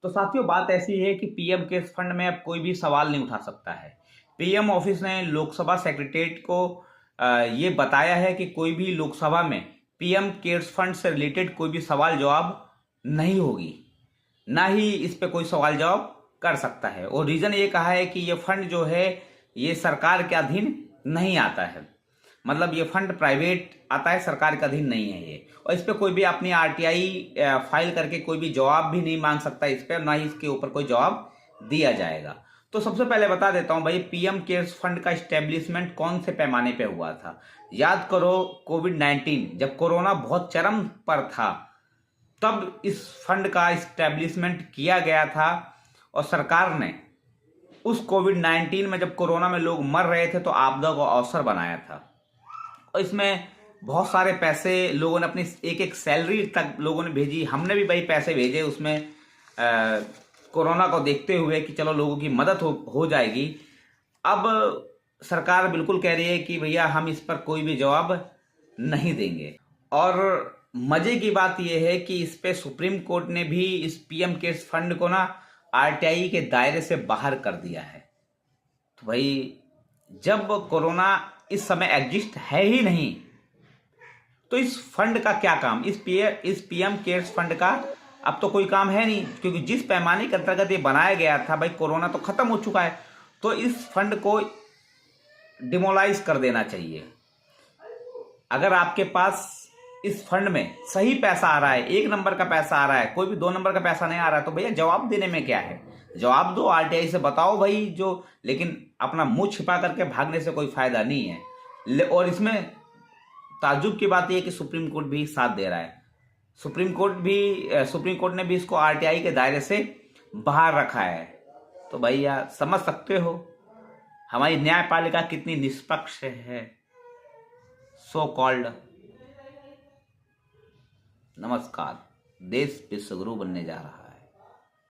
तो साथियों, बात ऐसी है कि पीएम केयर्स फंड में अब कोई भी सवाल नहीं उठा सकता है। पीएम ऑफिस ने लोकसभा सेक्रेटेरिएट को ये बताया है कि कोई भी लोकसभा में पीएम केयर्स फंड से रिलेटेड कोई भी सवाल जवाब नहीं होगी, ना ही इस पे कोई सवाल जवाब कर सकता है। और रीजन ये कहा है कि ये फंड जो है ये सरकार के अधीन नहीं आता है, मतलब ये फंड प्राइवेट आता है, सरकार के अधीन नहीं है ये। और इस पे कोई भी अपनी आरटीआई फाइल करके कोई भी जवाब भी नहीं मांग सकता इस पे, ना ही इसके ऊपर कोई जवाब दिया जाएगा। तो सबसे पहले बता देता हूं भाई, पीएम केयर्स फंड का स्टेब्लिशमेंट कौन से पैमाने पे हुआ था। याद करो, कोविड-19 जब कोरोना बहुत चरम पर था, तब इस फंड का स्टैब्लिशमेंट किया गया था। और सरकार ने उस कोविड-19 में, जब कोरोना में लोग मर रहे थे, तो आपदा को अवसर बनाया था। और इसमें बहुत सारे पैसे लोगों ने अपनी एक एक सैलरी तक लोगों ने भेजी। हमने भी भाई पैसे भेजे उसमें, कोरोना को देखते हुए कि चलो लोगों की मदद हो जाएगी। अब सरकार बिल्कुल कह रही है कि भैया हम इस पर कोई भी जवाब नहीं देंगे। और मजे की बात यह है कि इस पे सुप्रीम कोर्ट ने भी इस पीएम केयर्स फंड को ना आरटीआई के दायरे से बाहर कर दिया है। तो भाई, जब कोरोना इस समय एग्जिस्ट है ही नहीं, तो इस फंड का क्या काम, इस पीएम केयर्स फंड का अब तो कोई काम है नहीं, क्योंकि जिस पैमाने के अंतर्गत ये बनाया गया था भाई, कोरोना तो खत्म हो चुका है। तो इस फंड को डिमोलाइज कर देना चाहिए। अगर आपके पास इस फंड में सही पैसा आ रहा है, एक नंबर का पैसा आ रहा है, कोई भी दो नंबर का पैसा नहीं आ रहा है, तो भैया जवाब देने में क्या है, जवाब दो, आरटीआई से बताओ भाई जो। लेकिन अपना मुंह छिपा करके भागने से कोई फायदा नहीं है। और इसमें ताज्जुब की बात यह है कि सुप्रीम कोर्ट भी साथ दे रहा है। सुप्रीम कोर्ट ने भी इसको आरटीआई के दायरे से बाहर रखा है। तो भैया समझ सकते हो हमारी न्यायपालिका कितनी निष्पक्ष है, सो कॉल्ड। नमस्कार। देश विश्वगुरु बनने जा रहा है।